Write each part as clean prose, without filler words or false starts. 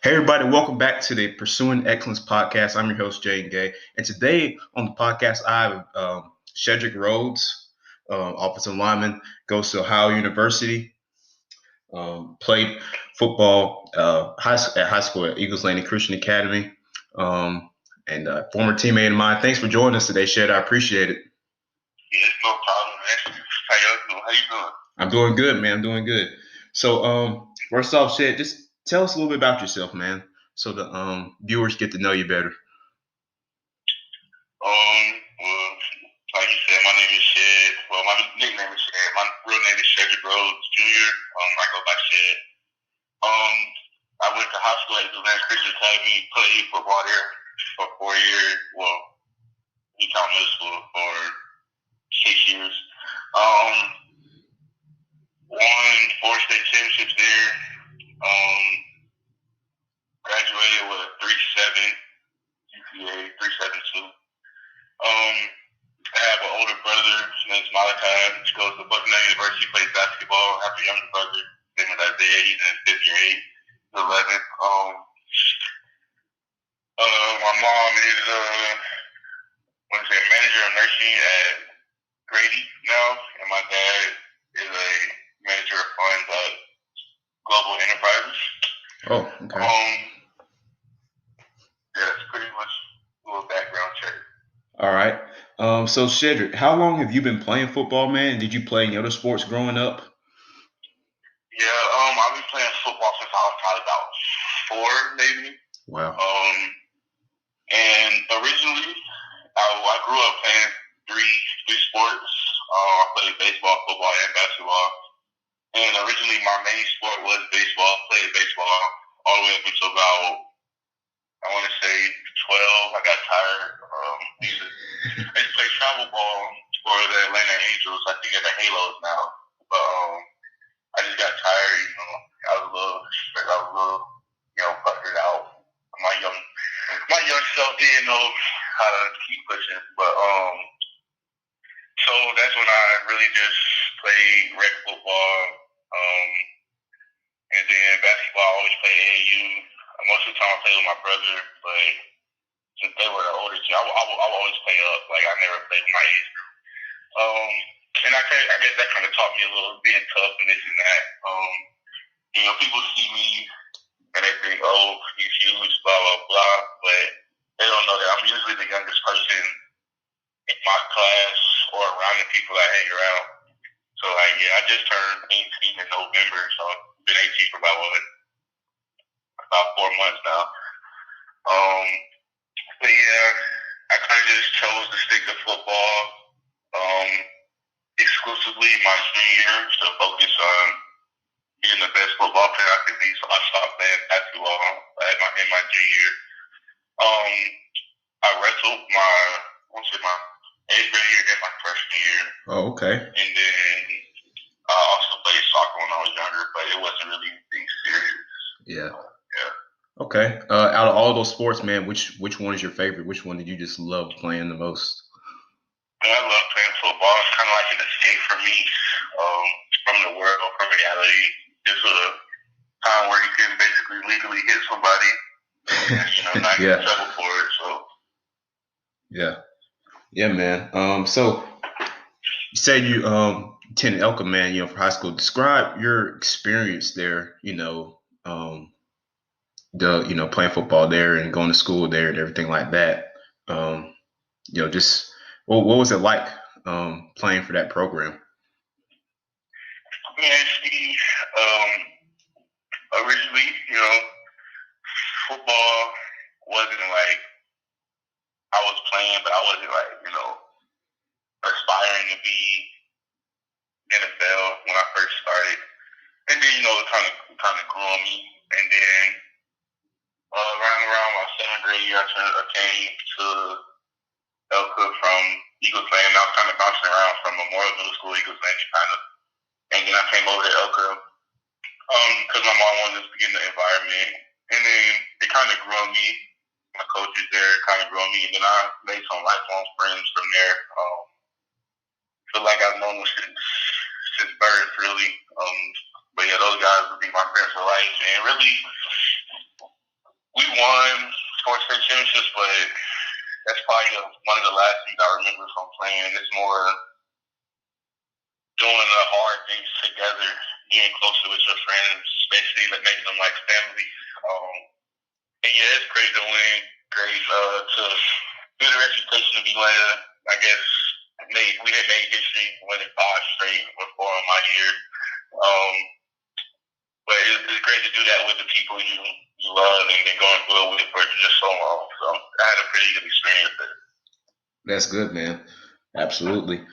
Hey everybody, welcome back to the Pursuing Excellence podcast. I'm your host Jay Gay, and today on the podcast I have Shedrick Rhodes, offensive lineman, goes to Ohio University, played football at high school at Eagles Landing Christian Academy, and former teammate of mine. Thanks for joining us today, Shed. I appreciate it. Yeah, it's no problem, man. How y'all doing? How you doing? I'm doing good, man. I'm doing good. So, first off, Shed, just tell us a little bit about yourself, man, so the viewers get to know you better. Well, like you said, my name is Shed. Well, my nickname is Shed. My real name is Shedrick Rhodes Jr. I go by Shed. Um, I went to high school at the Land Christian Academy, played football there for 4 years. Well, you count middle school for 6 years. Um, won 4 state championships there. Um, graduated with a 3.7 GPA, 3.72. I have an older brother. His name's Malachi. He goes to Bucknell University, plays basketball. I have a younger brother. His name is Isaiah. He's in fifth grade. He's 11. My mom is manager of nursing at Grady now, and my dad is a manager of funds at Global Enterprises. Oh, okay. Yeah, that's pretty much a little background check. All right. So Shedrick, how long have you been playing football, man? Did you play any other sports growing up? Yeah, I've been playing football since I was probably about 4, maybe. Wow. And originally, I grew up playing three sports. I played baseball, football, and basketball. And originally, my main sport was baseball. I played baseball all the way up until about, I want to say, 12. I got tired. I used to play travel ball for the Atlanta Angels. I think they're the Halos now. But I just got tired. I was a little, buttered out. My young self didn't know how to keep pushing. But so that's when I really just played rec football. And then basketball, I always played AAU. Most of the time I played with my brother, but since they were the older team, I would always play up. Like I never played with my age group. And I guess that kind of taught me a little being tough and this and that. People see me and they think, oh, he's huge, blah, blah, blah. But they don't know that I'm usually the youngest person in my class or around the people I hang around. So, I just turned 18 in November, so I've been 18 for about 4 months now. But yeah, I kind of just chose to stick to football exclusively my junior year to focus on being the best football player I could be. So I stopped playing basketball in my junior year. I wrestled my 8th grade year and my freshman year. Oh, okay. And then I also played soccer when I was younger, but it wasn't really anything serious. Yeah. Yeah. Okay. Out of all those sports, man, which one is your favorite? Which one did you just love playing the most? I love playing football. It's kind of like an escape for me from the world, from reality. It's a time where you can basically legally hit somebody, and, not get in trouble for it. So. Yeah, man. So you said you attended Elka, man, for high school. Describe your experience there, playing football there and going to school there and everything like that. Just what was it like playing for that program? Yeah, see, originally, football wasn't like I was playing, but I wasn't like, aspiring to be NFL when I first started. And then, it kind of grew on me. And then around my 7th grade year, I came to Elka from Eagles Landing. I was kind of bouncing around from Memorial Middle School, Eagles Landing, kind of. And then I came over to Elka because my mom wanted us to get in the environment. And then it kind of grew on me. My coaches there kind of grew on me. And then I made some lifelong friends from there. Feel like I've known them since birth, really. But yeah, those guys would be my friends for life. And really, won sports state championships, but that's probably one of the last things I remember from playing. It's more doing the hard things together, getting closer with your friends, especially like making them like family. And yeah, it's great to win. Great to get a reputation to be winning. I guess we had made history winning 5 straight with 4 in my year. But it's great to do that with the people you love and been going through it with for just so long. So I had a pretty good experience there. That's good, man. Absolutely.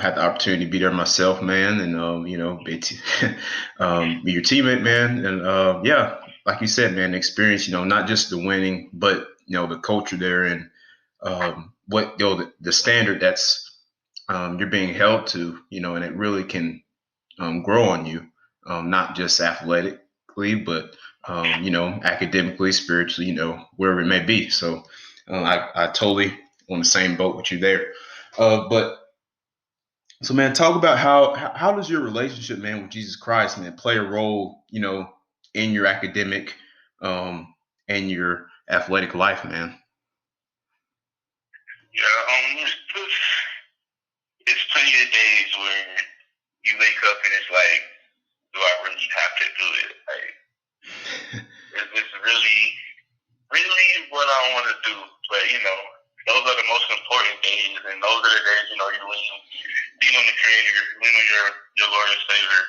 Had the opportunity to be there myself, man, and be your teammate, man, and yeah, like you said, man, the experience, not just the winning, but the culture there and what the standard that's you're being held to, and it really can grow on you, not just athletically, but academically, spiritually, wherever it may be. So I totally on the same boat with you there. But so, man, talk about how does your relationship, man, with Jesus Christ, man, play a role, in your academic and your athletic life, man? Yeah, it's plenty of days where you wake up and it's like, do I really have to do it? Like, it's really, really what I want to do. But those are the most important days, and those are the days you lean on the Creator, lean on your Lord and Savior,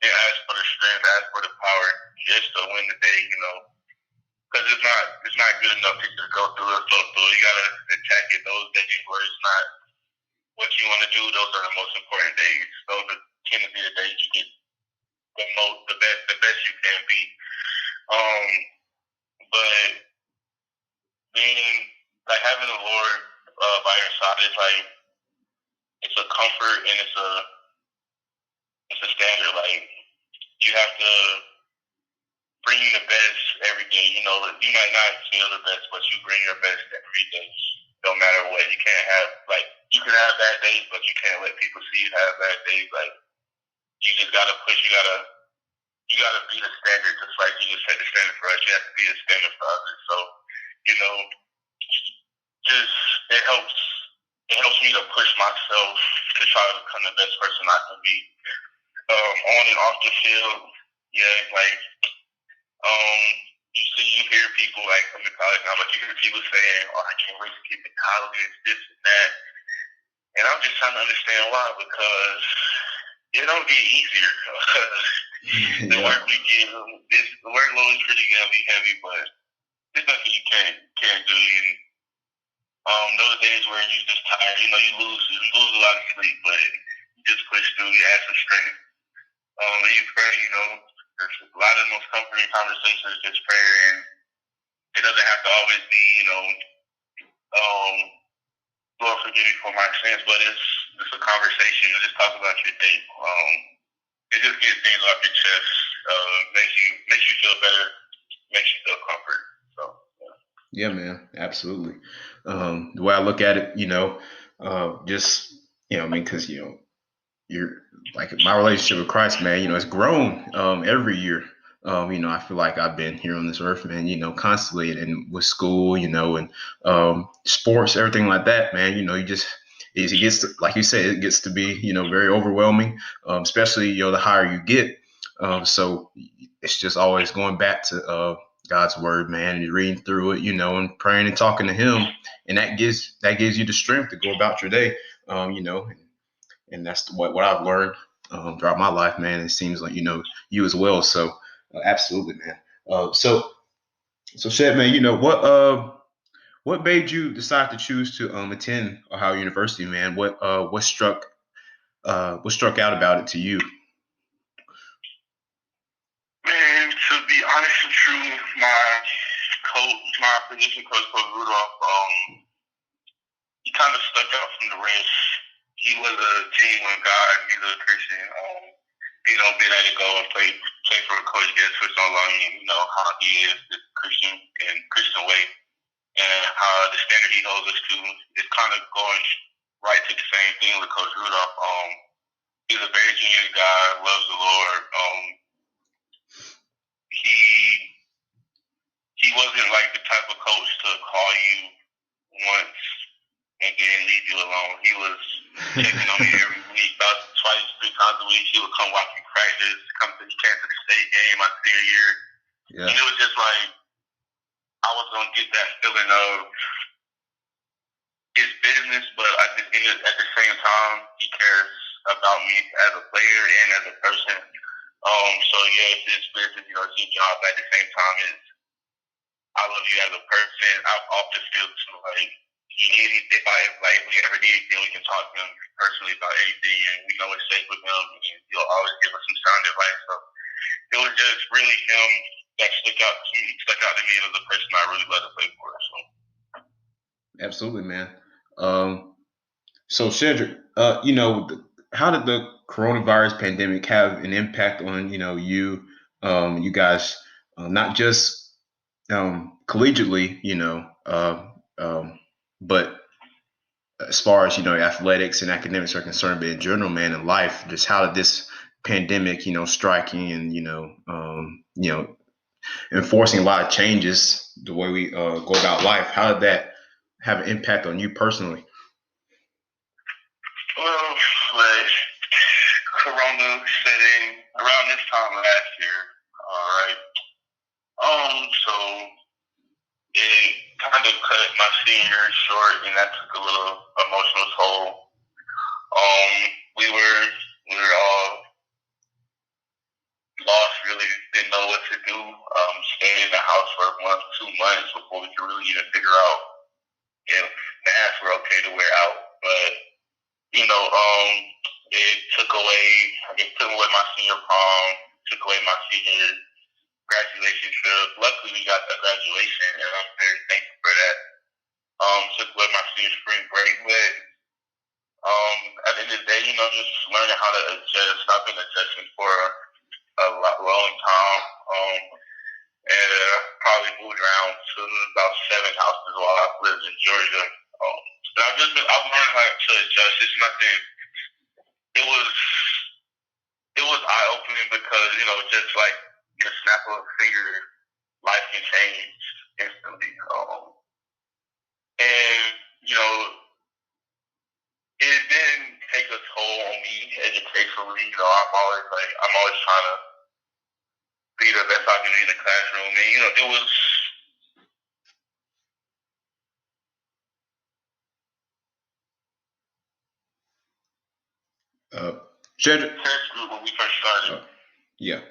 and ask for the strength, ask for the power, just to win the day. Because it's not good enough to just go through it, flow through it. You gotta attack it. Those days where it's not what you want to do, those are the most important days. Those tend to be the days you get the best you can be. But being like having the Lord by your side is like it's a comfort and it's a standard. Like you have to bring the best every day. You might not feel the best, but you bring your best every day, no matter what. You can't have you can have bad days, but you can't let people see you have bad days. Like you just gotta push. You gotta be the standard, just like you just set the standard for us. You have to be the standard for others. So just it helps me to push myself to try to become the best person I can be. On and off the field, yeah, like you hear people like come to college now, but you hear people saying, "Oh, I can't wait to get to college, this and that," and I'm just trying to understand why, because it don't get easier. The work we get, the workload is pretty gonna be heavy, but there's nothing you can't do. And those days where you just tired, you lose a lot of sleep, but you just push through. You add some strength. And you pray. There's a lot of the most comforting conversations is just prayer, and it doesn't have to always be, Lord forgive me for my sins, but it's a conversation. You just talk about your day. It just gets things off your chest. Makes you feel better. Makes you feel comfort. So yeah, man, absolutely. The way I look at it, just because you're like my relationship with Christ, man, it's grown every year. I feel like I've been here on this earth, man, constantly and with school, and sports, everything like that, man, it gets to, like you said, it gets to be, very overwhelming, especially, the higher you get. So it's just always going back to God's word, man, and reading through it, and praying and talking to him. And that gives you the strength to go about your day, and that's what I've learned throughout my life, man. It seems like you as well. So absolutely, man. So Shed, man, what made you decide to choose to attend Ohio University, man? What struck out about it to you? Man, to be honest and true, my position coach, Coach Rudolph, he kind of stuck out from the rest. He was a genuine guy. He's a Christian. Being able to go and play for a coach gets for so long, how he is the Christian and Christian way, and how the standard he holds us to is kind of going right to the same thing with Coach Rudolph. He's a very genuine guy, loves the Lord. He call you once and then leave you alone. He was checking on me every week, about twice, 3 times a week. He would come watch me practice. He came to the state game my senior year. Yeah. And it was just like I was gonna get that feeling of his business, but at the same time, he cares about me as a player and as a person. So yeah, it's his business, it's his job. But at the same time, I love you as a person. I'm off the field too. Like, if we ever need anything, we can talk to him personally about anything, and we know it's safe with him, and he'll always give us some sound advice. So it was just really him that stuck out to me as a person I really love to play for. So. Absolutely, man. So Shedrick, how did the coronavirus pandemic have an impact on you guys, not just collegiately, but as far as athletics and academics are concerned, but in general, man, in life, just how did this pandemic, striking and enforcing a lot of changes the way we go about life, how did that have an impact on you personally? Well, Corona setting around this time last year, all right. So it kind of cut my senior year short, and that took a little emotional toll. We were all lost, really didn't know what to do. Stayed in the house for a month, 2 months before we could really even figure out if masks were okay to wear out. But it took away my senior prom, took away my senior graduation trip. Luckily, we got that graduation, and I'm very thankful for that. Took away my senior spring break, but at the end of the day, just learning how to adjust. I've been adjusting for a long time, and probably moved around to about 7 houses while I've lived in Georgia. I've learned how to adjust. It's nothing. It was eye opening because just like the snap of a finger, life can change instantly. And it didn't take a toll on me educationally. I'm always trying to be the best I can be in the classroom, and it was. Shedrick. Test group when we first started. Yeah.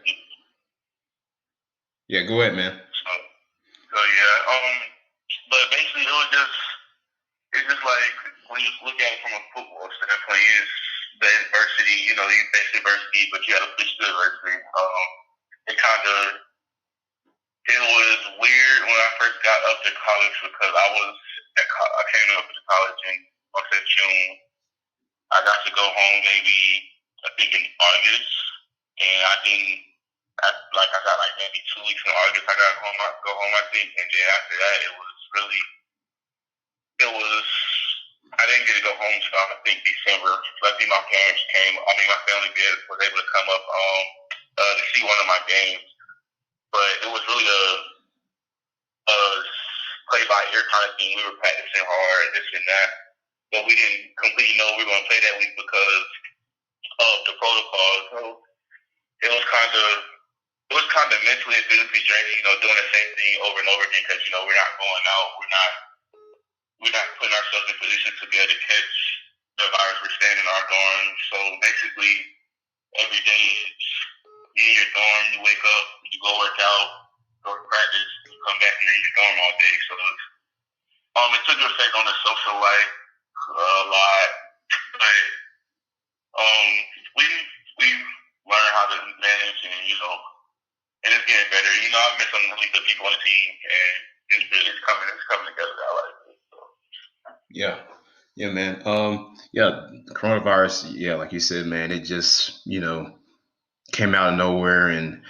Yeah, go ahead, man. So yeah, but basically it's just like when you look at it from a football standpoint, it's the adversity. You face adversity, but you got to push through adversity. It was weird when I first got up to college because I came up to college in June. I got to go home maybe I think in August, and I didn't. I got like maybe 2 weeks in August. I got go home I think, and then after that it was. I didn't get to go home until I think December. Luckily, my parents came. My family was able to come up to see one of my games, but it was really a play-by-ear kind of thing. We were practicing hard, this and that, but we didn't completely know we were going to play that week because of the protocol. So it was kind of mentally and physically draining, doing the same thing over and over again because we're not going out, we're not putting ourselves in position to be able to catch the virus. We're staying in our dorms, so basically every day you in your dorm, you wake up, you go work out, go to practice, you come back and you're in your dorm all day. So it took an effect on the social life a lot, but we learned how to manage, and and it's getting better. I've met some really good people on the team, and it's coming together. I like it. So. Yeah, man. Coronavirus. Yeah, like you said, man, it just came out of nowhere and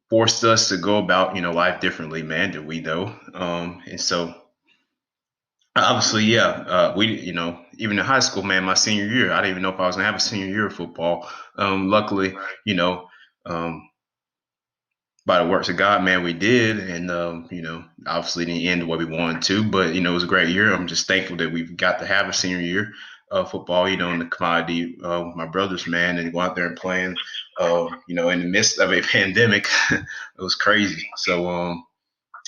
forced us to go about life differently, man. Did we though? And so obviously, we even in high school, man, my senior year, I didn't even know if I was gonna have a senior year of football. Luckily, by the works of God, man, we did, and obviously didn't end the way we wanted to, but it was a great year. I'm just thankful that we've got to have a senior year of football, in the commodity with my brothers, man, and go out there and playing, in the midst of a pandemic. It was crazy. So,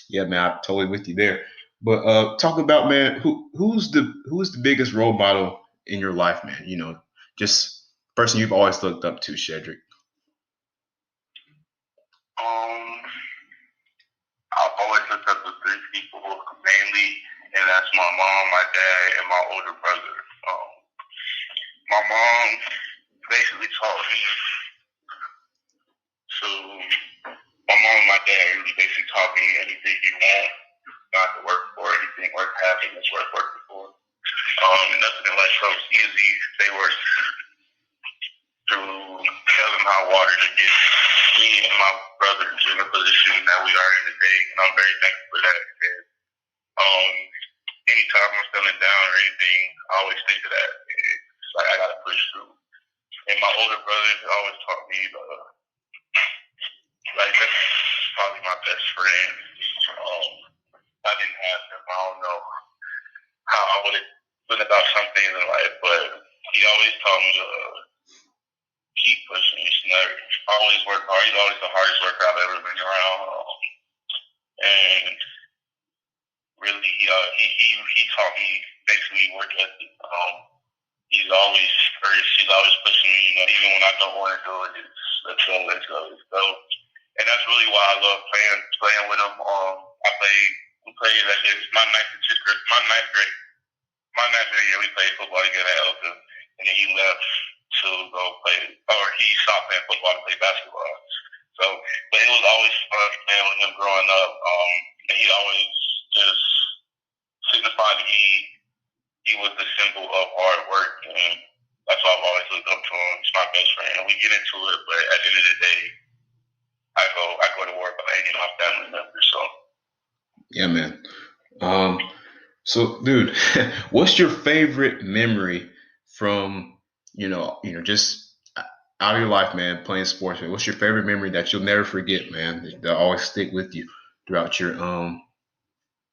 yeah, man, I'm totally with you there. But talk about, man, who's the biggest role model in your life, man? Just person you've always looked up to, Shedrick. Um, I've always looked up to three people mainly, and that's my mom, my dad, and my older brother. My mom basically taught me to. My mom and my dad really basically taught me anything you want not to work for, anything worth having is worth working for. Nothing in life comes easy. They worked through hell and high water to get me and my brothers in the position that we are in today, and I'm very thankful for that. And, anytime I'm feeling down or anything, I always think of that. It's like I gotta push through. And my older brother always taught me, like that's probably my best friend. I didn't have him. I don't know how I would have been about some things in life, but he always taught me to keep pushing. You should never always work hard. He's always the hardest worker I've ever been around. And really, he taught me basically work ethic. He's always first. He's always pushing me. Even when I don't want to do it, it's let's go, let's go, let's go. And that's really why I love playing with him. We played like it's my ninth grade. My ninth grade year, we played football together at Elka, and then he left to go play, or he stopped playing football to play basketball. So, but it was always fun playing with him growing up. And he always just signified to me he was the symbol of hard work, and that's why I've always looked up to him. He's my best friend, and we get into it, but at the end of the day, I go to war by any of my family members. So, yeah, man. So, dude, what's your favorite memory from just out of your life, man, playing sports? Man? What's your favorite memory that you'll never forget, man? That always stick with you throughout your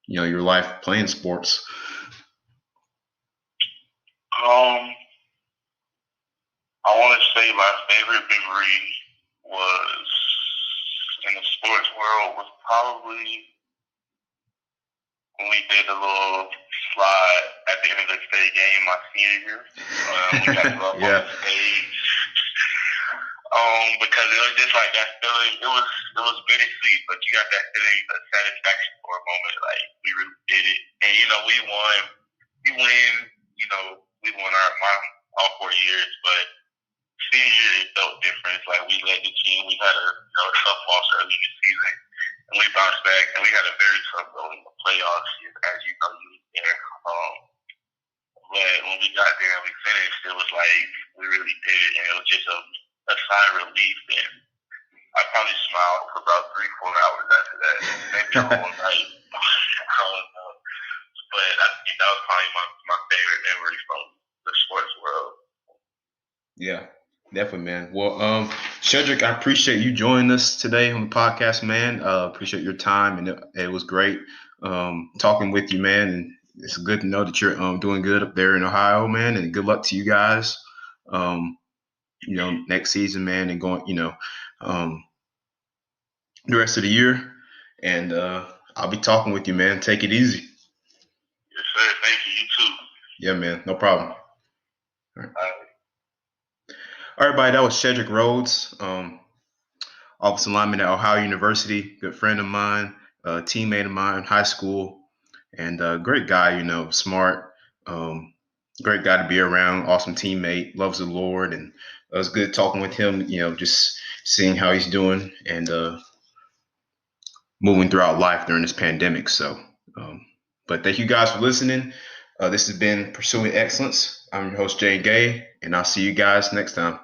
your life playing sports. I want to say my favorite memory was in the sports world was probably when we did a little slide at the end of the state game my senior year. We got to go up Yeah. on the stage. Because it was just like that feeling. It was bittersweet, but you got that feeling of satisfaction for a moment. Like we really did it, and we won. We won my all 4 years, but senior year it felt different. It's like we led the team. We had a tough loss early in the season, and we bounced back, and we had a very tough goal in the playoffs. As you know, you were there. But when we got there and we finished, it was like we really did it, and it was just a sigh of relief. And I probably smiled for about 3-4 hours after that, maybe a whole night. I don't know. But I think that was probably my favorite memory from the sports world. Yeah, definitely, man. Well, Shedrick, I appreciate you joining us today on the podcast, man. Appreciate your time, and it was great talking with you, man. And it's good to know that you're doing good up there in Ohio, man. And good luck to you guys. Next season, man, and going, the rest of the year. And I'll be talking with you, man. Take it easy. Yes, sir. Thank you. You too. Yeah, man. No problem. All right. All right. All right, everybody. That was Shedrick Rhodes, offensive lineman at Ohio University. Good friend of mine, teammate of mine in high school, and great guy. Smart. Great guy to be around. Awesome teammate. Loves the Lord, and it was good talking with him. Just seeing how he's doing and moving throughout life during this pandemic. So, but thank you guys for listening. This has been Pursuing Excellence. I'm your host, Jay Gay, and I'll see you guys next time.